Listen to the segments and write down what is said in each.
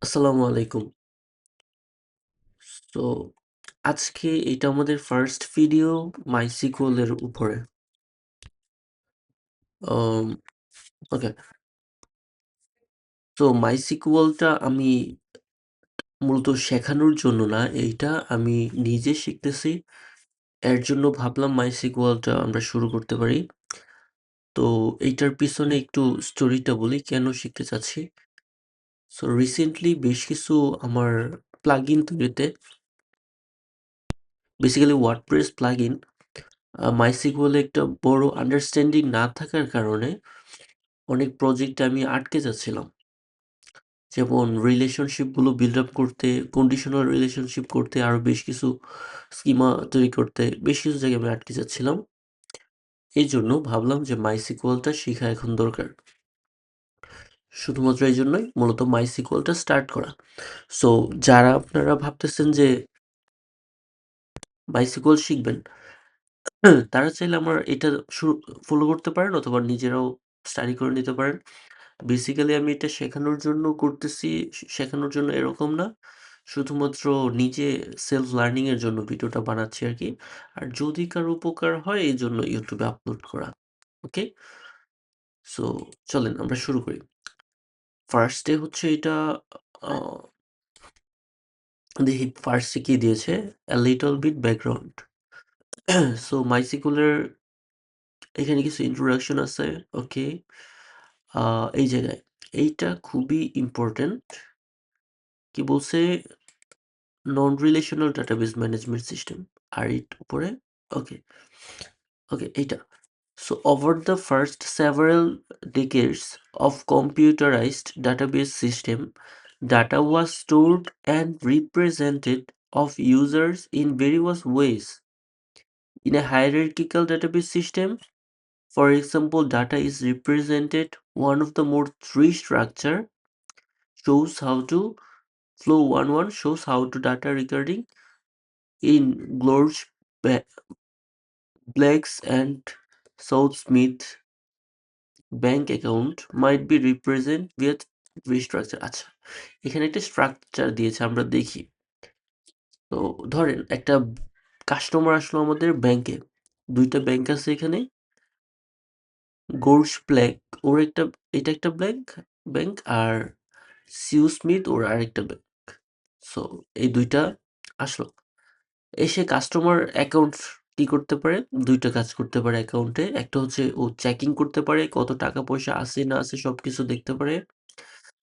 আসসালামু আলাইকুম। তো আজকে এটা আমাদের ফার্স্ট ভিডিও MySQL এর উপরে। আম ওকে। তো MySQL টা আমি মূলত শেখানোর জন্য না, এইটা আমি নিজে শিখতেছি। এর জন্য ভাবলাম MySQL টা আমরা শুরু করতে পারি। তো এইটার পিছনে একটু স্টোরিটা বলি কেন শিখতে চাচ্ছি। সো রিসেন্টলি বেশ কিছু আমার প্লাগইন তৈরিতে বেসিক্যালি ওয়ার্ডপ্রেস প্লাগইন MySQL এ একটা বড় আন্ডারস্ট্যান্ডিং না থাকার কারণে অনেক প্রজেক্টে আমি আটকে যাচ্ছিলাম। যেমন রিলেশনশিপগুলো বিল্ড আপ করতে, কন্ডিশনাল রিলেশনশিপ করতে, আরো বেশ কিছু স্কিমা তৈরি করতে বেশ কিছু জায়গায় আমি আটকে যাচ্ছিলাম। এইজন্য ভাবলাম যে MySQL টা শিখা এখন দরকার। শুধুমাত্র এইজন্যই মূলত MySQL টা স্টার্ট করা। সো যারা আপনারা ভাবতেছেন যে MySQL শিখবেন, তারা চাইলে আমার এটা ফলো করতে পারেন অথবা নিজেরাও স্টাডি করে নিতে পারেন। বেসিক্যালি আমি এটা শেখানোর জন্য করতেছি, শেখানোর জন্য এরকম না। শুধুমাত্র নিজে সেলফ লার্নিং এর জন্য ভিডিওটা বানাচ্ছি আরকি। আর যদি কারো উপকার হয় এইজন্য YouTube এ আপলোড করা। ওকে? সো চলেন আমরা শুরু করি। ফার্স্ট এ হচ্ছে এটা আ দেখি ফার্স্ট এ কি দিয়েছে? A little bit background. So MySQL এর এখানে কিছু ইন্ট্রোডাকশন আছে। ওকে? আ এই জায়গায়। এইটা খুবই ইম্পোর্টেন্ট। কি বলছে? Non-relational database management system আর এর উপরে ওকে এইটা so over the first several decades of computerized database system data was stored and represented of users in various ways in a hierarchical database system. For example, data is represented one of the more tree structure shows how to flow one shows how to data recording in Glorch Black's and South-Smith bank account might be represent with restructure আচ্ছা এখানে একটা structure দিয়েছে আমরা দেখি তো ধরেন একটা customer আসলো আমাদের ব্যাংকে দুইটা ব্যাংক আছে এখানে গোল্ড ব্ল্যাক ওর একটা এটা একটা ব্যাংক আর সিউ স্মিথ ওর আরেকটা ব্যাংক সো এই দুইটা আসলো এসে কাস্টমার অ্যাকাউন্ট কি করতে পারে? ২ টা কাজ করতে পারে অ্যাকাউন্টে। একটা হচ্ছে ও চেকিং করতে পারে, কত টাকা পয়সা আছে না আছে সবকিছু দেখতে পারে।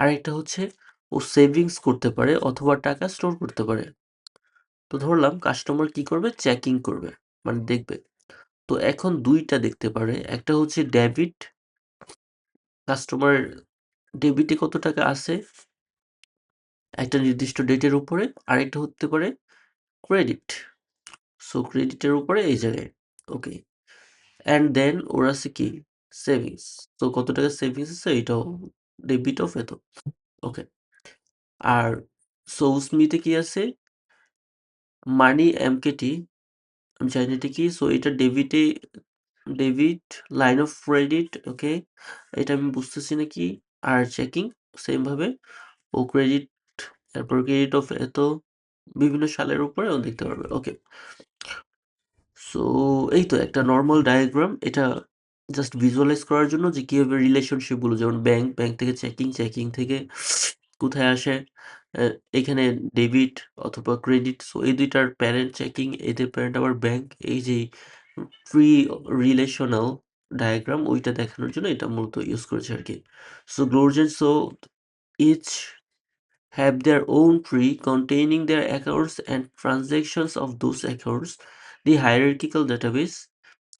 আরেকটা হচ্ছে ও সেভিংস করতে পারে অথবা টাকা স্টোর করতে পারে। তো ধরলাম কাস্টমার কি করবে? চেকিং করবে। মানে দেখবে। তো এখন ২ টা দেখতে পারে। একটা হচ্ছে ডেবিট, কাস্টমার ডেবিটে কত টাকা আছে একটা নির্দিষ্ট ডেটের উপরে। আরেকটা হতে পারে ক্রেডিট। সো ক্রেডিটের উপরে এই জায়গায়। ওকে। অ্যান্ড দেন ওর আছে কি সেভিংস তো কত টাকা সেভিংস আছে এটাও ডেবিট অফ এত ওকে আর সৌস্মিতে কি আছে মানি এমকেটি আমি জানি এটা কি সো এটা ডেবিট লাইন অফ ক্রেডিট ওকে এটা আমি বুঝতেছি না কি আর চেকিং সেম ভাবে ও ক্রেডিট তারপর ক্রেডিট অফ এত বিভিন্ন সালের উপরে ও দেখতে পারবে ওকে সো এই তো একটা নরমাল ডায়াগ্রাম এটা জাস্ট ভিজুয়ালাইজ করার জন্য যে কিভাবে রিলেশনশিপ গুলো যেমন ব্যাংক থেকে চেকিং থেকে কোথায় আসে এখানে ডেবিট অথবা ক্রেডিট সো এই দুইটার প্যারেন্ট চেকিং এদের প্যারেন্ট আবার ব্যাংক এই যে প্রি রিলেশনাল ডায়াগ্রাম ওইটা দেখানোর জন্য এটা মূলত ইউজ করেছে আর কি সো গ্লোরজেন so each have their own tree containing their accounts and transactions of those accounts. The hierarchical database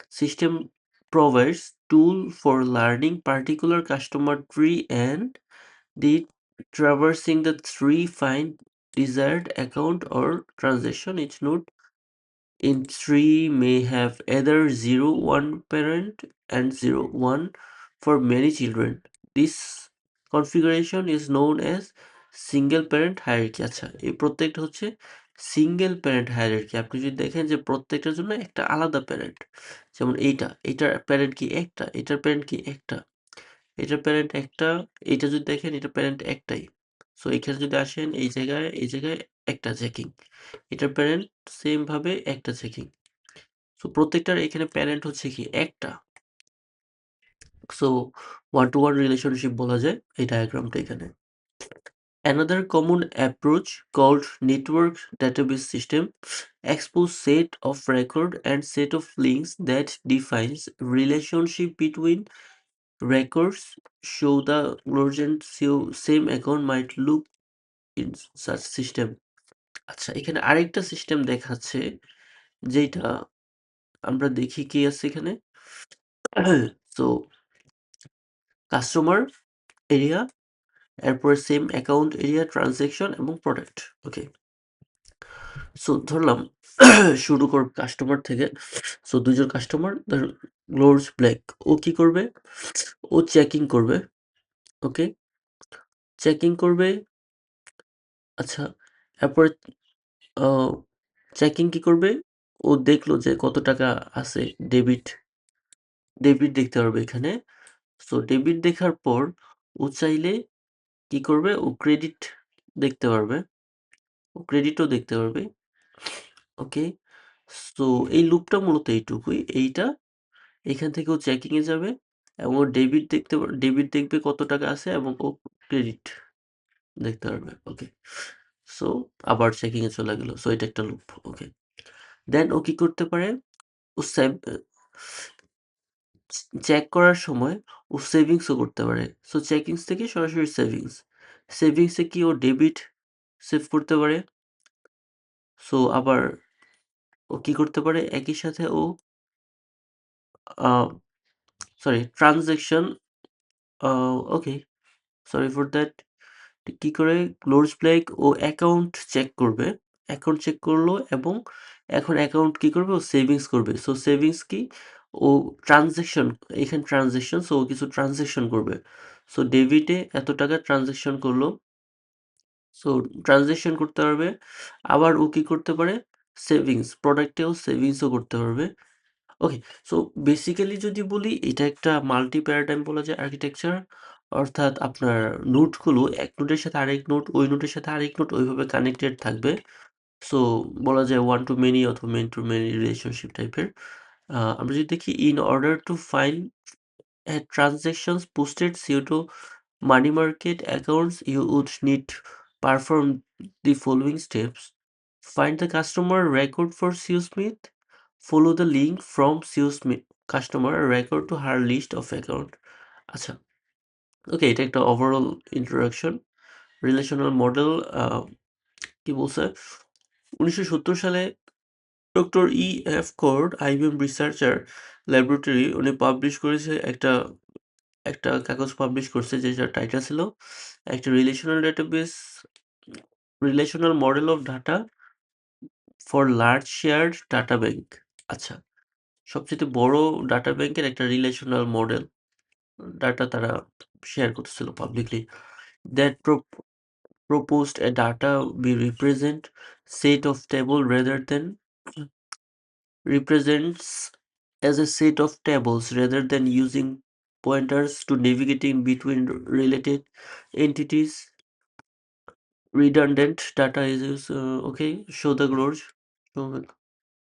system provides tool for learning particular customer tree and the traversing the tree find desired account or transaction. Each node in tree may have either 0, 1 parent and 0, 1 for many children. This configuration is known as single parent hierarchy আচ্ছা এই প্রত্যেকটা হচ্ছে single parent hierarchy আপনি যদি দেখেন যে প্রত্যেকটার জন্য একটা আলাদা প্যারেন্ট যেমন এটার প্যারেন্ট কি একটা এটার প্যারেন্ট কি একটা এটার প্যারেন্ট একটা এটা যদি দেখেন এটা প্যারেন্ট একটাই সো এখানে যদি আসেন এই জায়গায় একটা চেকিং, এটার প্যারেন্ট সেম ভাবে একটা চেকিং। সো প্রত্যেকটার এখানে প্যারেন্ট হচ্ছে কি একটা। So one to one relationship বলা যায় এই ডায়াগ্রামটা এখানে। Another common approach called network database system exposes set of record and set of links that defines relationship between records. Show the Lorient same account might look in such system. আচ্ছা, এখানে আরেকটা system দেখাচ্ছে যেটা আমরা দেখি কি আছে এখানে। সো কাস্টমার এরিয়া, এরপরে সেম অ্যাকাউন্ট এরিয়া, ট্রানজ্যাকশন এবং প্রোডাক্ট। ওকে, সো ধরলাম শুরু করব কাস্টমার থেকে। সো দুজন কাস্টমার, গ্লোরস ব্ল্যাক, ও কি করবে, ও চেকিং করবে। ওকে, চেকিং করবে। আচ্ছা, এরপরে চেকিং কি করবে, ও দেখলো যে কত টাকা আছে, ডেবিট ডেবিট দেখতে পারবে এখানে। সো ডেবিট দেখার পর ও চাইলে কি করবে, ও ক্রেডিট দেখতে পারবে, ও ক্রেডিটও দেখতে পারবে। ওকে, সো এই লুপটা মূলত এইটুকুই। এইটা এখান থেকে ও চেকিং এ যাবে এবং ও ডেবিট দেখবে কত টাকা আছে এবং ও ক্রেডিট দেখতে পারবে। ওকে, সো আবার চেকিং এ চলে গেল। সো এটা একটা লুপ। ওকে, দেন ও কি করতে পারে, ও চেক করার সময় ও সেভিংসও করতে পারে। সো চেকিংস থেকে সরাসরি সেভিংস, সেভিংসে কি ও ডেবিট সেভ করতে পারে। সো আবার ও কি করতে পারে, একই সাথে ও sorry transaction, okay, sorry for that. কি করে, ক্লোজ ব্ল্যাক ও অ্যাকাউন্ট চেক করবে, অ্যাকাউন্ট চেক করলো এবং এখন অ্যাকাউন্ট কি করবে, ও সেভিংস করবে। সো সেভিংস কি, ও ট্রানজ্যাকশন, এখানে ট্রানজ্যাকশন, সো ও কিছু ট্রানজ্যাকশন করবে। সো ডেবিটে এত টাকা ট্রানজ্যাকশন করলো, সো ট্রানজ্যাকশন করতে পারবে। আবার ও কি করতে পারে, সেভিংস, প্রোডাক্টেও সেভিংসও করতে পারবে। ওকে, সো বেসিক্যালি যদি বলি এটা একটা মাল্টি প্যারাডাইম বলা যায় আর্কিটেকচার। অর্থাৎ আপনার নোডগুলো এক নোডের সাথে আরেক নোড, ওই নোডের সাথে আরেক নোড ওইভাবে কানেক্টেড থাকবে। সো বলা যায় ওয়ান টু মেনি অথবা মেন টু মেনি রিলেশনশিপ টাইপের। আমরা যদি দেখি, in order to find transactions posted pseudo money market accounts, you would need to perform the following steps. Find the customer record for Sue Smith. Follow the link from Sue Smith customer record to her list of account. আচ্ছা, ওকে, এটা একটা overall introduction. Relational model কি বলছে, 1970 সালে doctor E F Codd, IBM researcher laboratory, উনি publish করেছে একটা একটা কাগজ পাবলিশ করছে যেটার টাইটেল ছিল একটা relational model of data for large shared data bank. আচ্ছা, সবচেয়ে বড় ডাটা ব্যাংকের একটা রিলেশনাল মডেল ডাটা তারা শেয়ার করতেছিল publicly. That proposed a data be represent set of table rather than represents as a set of tables rather than using pointers to navigating between related entities. Redundant data is used, okay, show the growth. show the-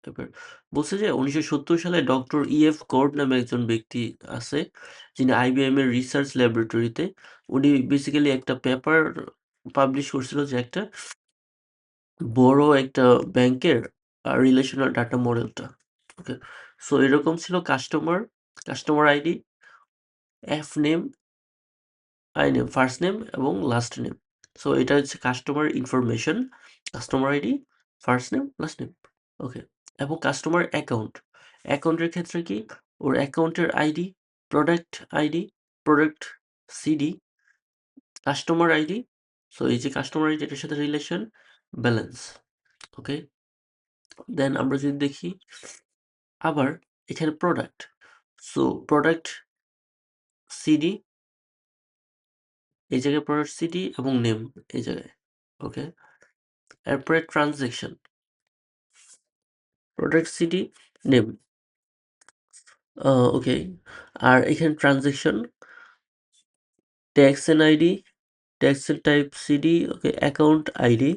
এবার বলছে যে 1970 সালে doctor EF cord নামে একজন ব্যক্তি আছে, যিনি IBM এর রিসার্চ ল্যাবরেটরিতে, উনি বেসিক্যালি একটা পেপার পাবলিশ করছিল যে একটা বড় একটা ব্যাংকের রিলেশনাল ডাটা মডেলটা। ওকে, সো এরকম ছিল customer ID, F name, I name, first name এবং লাস্ট নেম। সো এটা হচ্ছে customer information, customer ID, first name, last name. Okay, এবং কাস্টমার অ্যাকাউন্ট, অ্যাকাউন্টের ক্ষেত্রে কি, ওর অ্যাকাউন্টের ID, product ID, product CD, customer ID. So এই যে কাস্টমার আইডি, এটার সাথে রিলেশন, ব্যালেন্স। ওকে, দেন আমরা যদি দেখি আবার এখানে প্রোডাক্ট, সো প্রোডাক্ট সিডি, এই জায়গায় প্রোডাক্ট সিডি এবং নেম এই জায়গায়। ওকে, এরপরে transaction, product CD, name. Okay, আর এখানে transaction, tax N ID, tax type CD, okay, account ID,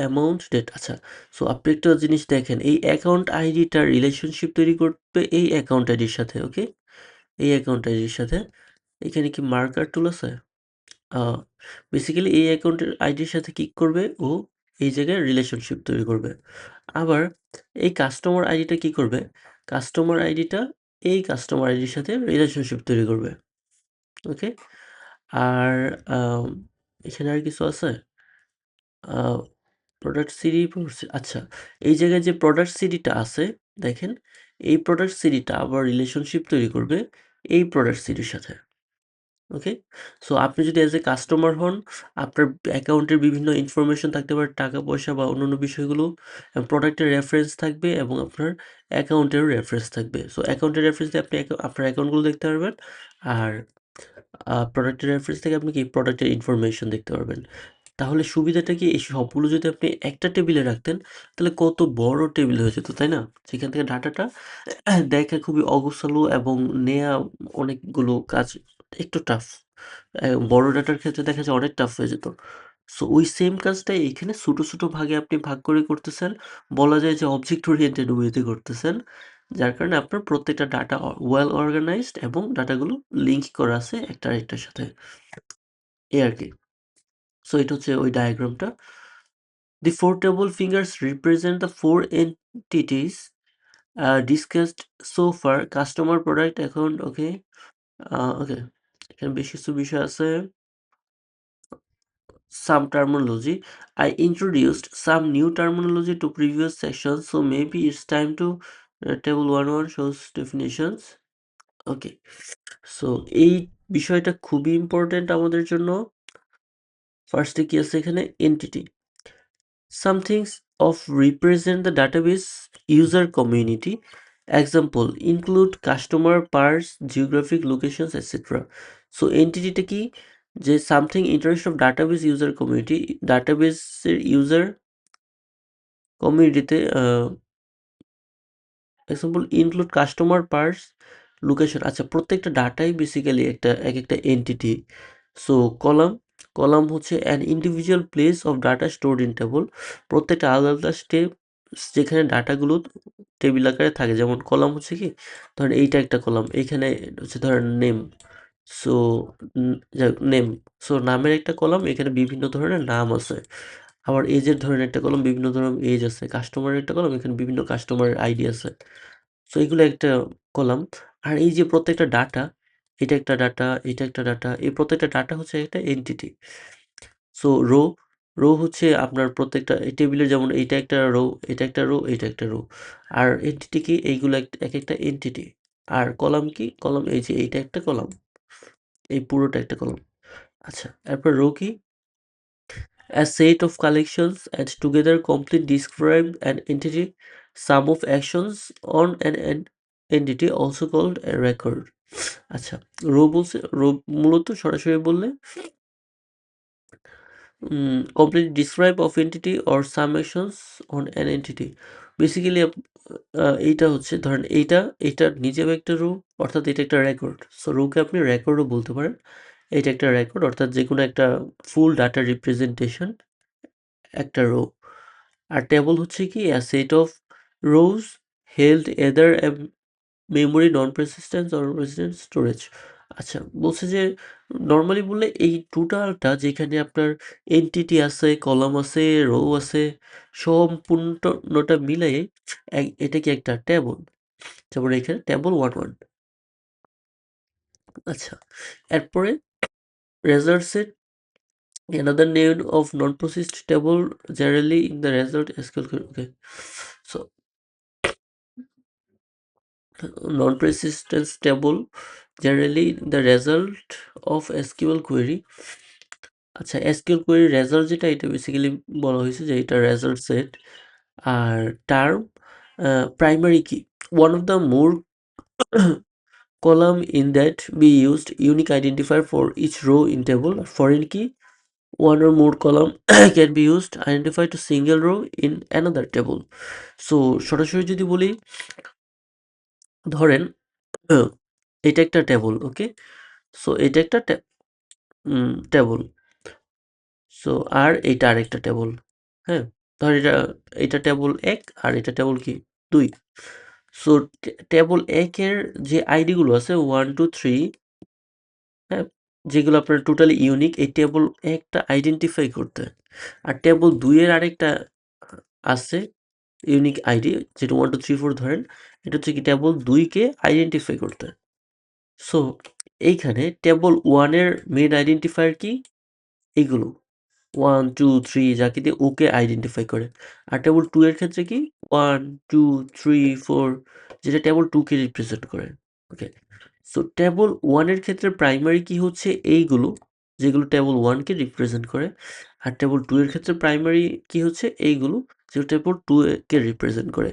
amount, date. আচ্ছা, সো আপনি একটা জিনিস দেখেন, এই অ্যাকাউন্ট আইডিটার রিলেশনশিপ তৈরি করবে এই অ্যাকাউন্ট আইডির সাথে, ওকে, এই অ্যাকাউন্ট আইডির সাথে। এখানে কি মার্কার টুল আছে? বেসিক্যালি এই অ্যাকাউন্টের আইডির সাথে কি করবে ও, এই জায়গায় রিলেশনশিপ তৈরি করবে। আবার এই কাস্টমার আইডিটা কি করবে, কাস্টমার আইডিটা এই কাস্টমার আইডির সাথে রিলেশনশিপ তৈরি করবে, ওকে। আর এখানে আর কিছু আছে? প্রোডাক্ট সিডি, আচ্ছা, এই জায়গায় যে প্রোডাক্ট সিডিটা আছে, দেখেন, এই প্রোডাক্ট সিডিটা আবার রিলেশনশিপ তৈরি করবে এই প্রোডাক্ট সিডির সাথে, ওকে। সো আপনি যদি অ্যাজ এ কাস্টমার হন, আপনার অ্যাকাউন্টের বিভিন্ন ইনফরমেশন থাকতে পারে, টাকা পয়সা বা অন্যান্য বিষয়গুলো, প্রোডাক্টের রেফারেন্স থাকবে এবং আপনার অ্যাকাউন্টেরও রেফারেন্স থাকবে। সো অ্যাকাউন্টের রেফারেন্স দিয়ে আপনি আপনার অ্যাকাউন্টগুলো দেখতে পারবেন, আর প্রোডাক্টের রেফারেন্স থেকে আপনি কি প্রোডাক্টের ইনফরমেশন দেখতে পারবেন। তাহলে সুবিধাটা কি, এই সবগুলো যদি আপনি একটা টেবিলে রাখতেন তাহলে কত বড় টেবিল হয়ে যেত, তাই না? সেখান থেকে ডাটাটা দেখা খুবই অগোছালো এবং নেয়া অনেকগুলো কাজ একটু টাফ। বড় ডাটার ক্ষেত্রে দেখা যায় অনেক টাফ হয়ে যেত। সো ওই সেম কাজটাই এখানে ছোট, ছোট ভাগে আপনি ভাগ করে করতেছেন। বলা যায় যে অবজেক্ট ওরিয়েন্টেড ওয়েতে করতেছেন। যার কারণে আপনার প্রত্যেকটা ডাটা ওয়েল অর্গানাইজড এবং ডাটাগুলো লিঙ্ক করা আছে একটা আরেকটার সাথে। এই আরকি। সো এটা হচ্ছে ওই ডায়াগ্রামটা। The four table fingers represent the four entities discussed so far: customer, product, account, okay. Okay, এখানে বেশ কিছু বিষয় আছে। Some terminology. I introduced some new terminology to previous sessions, so maybe it's time to table 1 shows definitions. Okay, so এই বিষয়টা খুবই important আমাদের জন্য। ফার্স্টে কি আছে এখানে? Entity. Some things of represent the database user community. Example include customer, parts, geographic locations, etc. So এন্টিটিটা কি, যে something interest of database user community, ডাটাবেসের ইউজার কমিউনিটিতে example include customer, parts, location. আচ্ছা, প্রত্যেকটা ডাটাই বেসিক্যালি একটা এক একটা এন্টিটি। সো কলাম, কলাম হচ্ছে an individual place of data stored in table. প্রত্যেকটা আলাদা আলাদা স্টেপ যেখানে ডাটাগুলো টেবিল আকারে থাকে। যেমন কলাম হচ্ছে কি, ধরেন এইটা একটা কলাম, এইখানে হচ্ছে ধরেন নেম। সো নেম, সো নামের একটা কলাম, এখানে বিভিন্ন ধরনের নাম আছে। আবার এজের ধরেন একটা কলাম, বিভিন্ন ধরনের এজ আছে। কাস্টমারের একটা কলাম, এখানে বিভিন্ন কাস্টমারের আইডি আছে। সো এগুলো একটা কলাম। আর এই যে প্রত্যেকটা ডাটা, এটা একটা ডাটা, এটা একটা ডাটা, এই প্রত্যেকটা ডাটা হচ্ছে একটা এন্টিটি। সো রো, রো হচ্ছে আপনার প্রত্যেকটা এই টেবিলের, যেমন এইটা একটা রো, এটা একটা রো, এটা একটা রো। আর এন্টিটি কি, এইগুলো এক একটা এন্টিটি। আর কলাম কি, কলাম এই যে এইটা একটা কলাম, এই পুরোটা একটা কলাম। আচ্ছা, এরপর রো কি, a set of collections and together complete describe an entity, sum of actions on an entity also called a record. আচ্ছা, রো বলছে, রো মূলত সরাসরি বললে complete describe of entity or sum actions on an entity. Basically এইটা হচ্ছে ধরেন এইটা নিজেও একটা রো, অর্থাৎ এটা একটা রেকর্ড। সো রোকে আপনি রেকর্ডও বলতে পারেন। এটা একটা রেকর্ড, অর্থাৎ যেকোনো একটা ফুল ডাটা রিপ্রেজেন্টেশন একটা রো। আর টেবল হচ্ছে কি, a set of rows held either a memory, non-persistent or persistent storage. আচ্ছা, বলছে যে নরমালি বললে এই টোটালটা যেখানে আপনার এন্টিটি আছে, কলাম আছে, রো আছে, সম্পূর্ণটা মিলাই এটা কি একটা টেবল। যেমন এখানে টেবল 1 আচ্ছা, এরপরে result set, another name of non-persist table, generally in the result SQL query. Okay, so non-persistence table, generally the result of SQL query. আচ্ছা, SQL query রেজাল্ট যেটা, এটা বেসিক্যালি বলা হয়েছে যে এটা রেজাল্ট সেট। আর টার্ম, প্রাইমারি কি, one of the more column in that be used unique identifier for each row in table. Foreign key, one or more column can be used identify to single row in another table. So সরাসরি যদি বলি, ধরেন এটা একটা table, ওকে। So এটা একটা table. So আর এইটা আরেকটা টেবল। হ্যাঁ? ধর এটা টেবল ১ আর এটা টেবল কি? ২। সো টেবল ১ এর যে আইডি গুলো আছে ১, ২, ৩, হ্যাঁ? যেগুলো আপনার টোটালি ইউনিক, এই টেবল ১ টা আইডেন্টিফাই করতে। আর টেবল ২ এর আরেকটা আছে ইউনিক আইডি, যেটা 1, 2, 3, 4 ধরেন। এটা হচ্ছে কি টেবল ২ কে আইডেন্টিফাই করতে। সো এইখানে টেবল 1 এর মেইন আইডেন্টিফায়ার কি? এইগুলো 1, 2, 3 যাকে দিয়ে ওকে আইডেন্টিফাই করে। আর টেবল 2 এর ক্ষেত্রে কি 1, 2, 3, 4 যেটা টেবল 2 কে রিপ্রেজেন্ট করে। ওকে। সো টেবল 1 এর ক্ষেত্রে প্রাইমারি কি হচ্ছে এইগুলো, যেগুলো টেবল 1 কে রিপ্রেজেন্ট করে। আর টেবল 2 এর ক্ষেত্রে প্রাইমারি কি হচ্ছে এইগুলো, যেগুলো টেবল 2 কে রিপ্রেজেন্ট করে।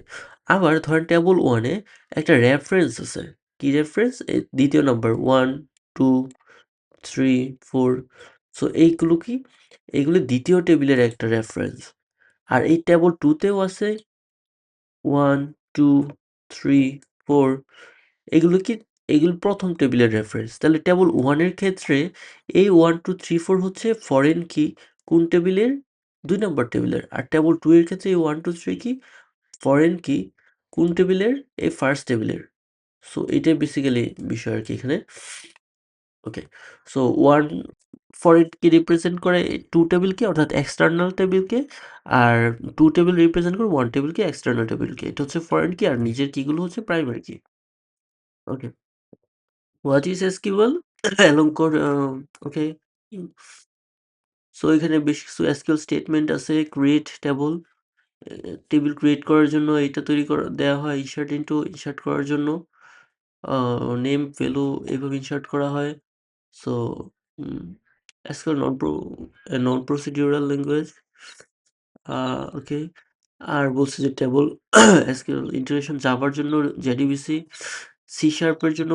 আবার ধরেন টেবল 1 এ একটা রেফারেন্স আছে। কি রেফারেন্স? এই দ্বিতীয় নাম্বার 1, 2, 3, 4। সো এইগুলো কি? এইগুলো দ্বিতীয় টেবিলের একটা রেফারেন্স। আর এই টেবল 2 তেও আছে 1, 2, 3, 4। এগুলো কি? এগুলো প্রথম টেবিলের রেফারেন্স। তাহলে টেবল 1 এর ক্ষেত্রে এই 1, 2, 3, 4 হচ্ছে ফরেন কি কোন টেবিলের? ২ নম্বর টেবিলের। আর টেবল 2 এর ক্ষেত্রে এই 1, 2, 3 কি ফরেন কি কোন টেবিলের? এই ফার্স্ট টেবিলের। সো এটাই বেসিক্যালি বিষয় আরকি এখানে। ওকে। সো 1 ফরেন কি রিপ্রেজেন্ট করে 2 টেবিলকে, অর্থাৎ এক্সটার্নাল টেবিলকে। আর 2 টেবিল রিপ্রেজেন্ট করে 1 টেবিলকে, এক্সটার্নাল টেবিলকে। এটা হচ্ছে ফরেন কি, আর নিজের কিগুলো হচ্ছে প্রাইমারি কি। ওকে। What is SQL? Along code, okay. So এখানে বেশ কিছু SQL স্টেটমেন্ট আছে। ক্রিয়েট টেবল, টেবিল ক্রিয়েট করার জন্য এটা তৈরি করা দেওয়া হয়। ইনসার্ট ইনটু, ইনসার্ট করার জন্য নেম ভ্যালু এভাবে ইনসার্ট করা হয়। সো SQL নন প্রসিডিউরাল ল্যাঙ্গুয়েজ। ওকে। আর বলছে যে টেবল SQL ইন্টিগ্রেশন জাভার জন্য JDBC, সি শার্পের জন্য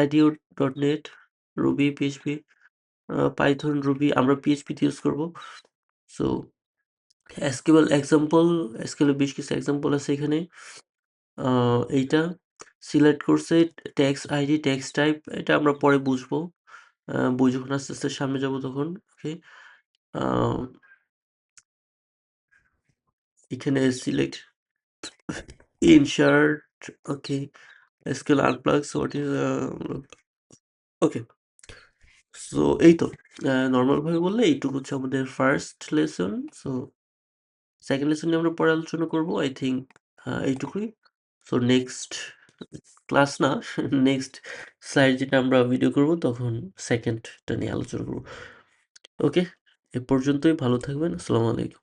ADO.NET, Ruby, PHP, Python, Ruby, আমরা পিএইচপি তে ইউজ করব। সো এসকিউএল এক্সাম্পল, এসকিউএল এর বেশ কিছু এক্সাম্পল আছে এখানে। এইটা সিলেক্ট করছে টেক্সট আইডি, টেক্সট টাইপ, এটা আমরা পরে বুঝবো। যখন আস্তে আস্তে সামনে যাব তখন। ওকে। এখানে select, insert, okay, SQL unplug, what is, okay. So এই তো নরমাল ভাবে বললে এইটুকু হচ্ছে আমাদের first lesson. So second lesson নিয়ে আমরা পরে আলোচনা করব। আই থিংক এইটুকুই। সো নেক্সট ক্লাস না, নেক্সট স্লাইড যেটা আমরা ভিডিও করব তখন সেকেন্ডটা নিয়ে আলোচনা করব। ওকে, এ পর্যন্তই। ভালো থাকবেন। আসসালামু আলাইকুম।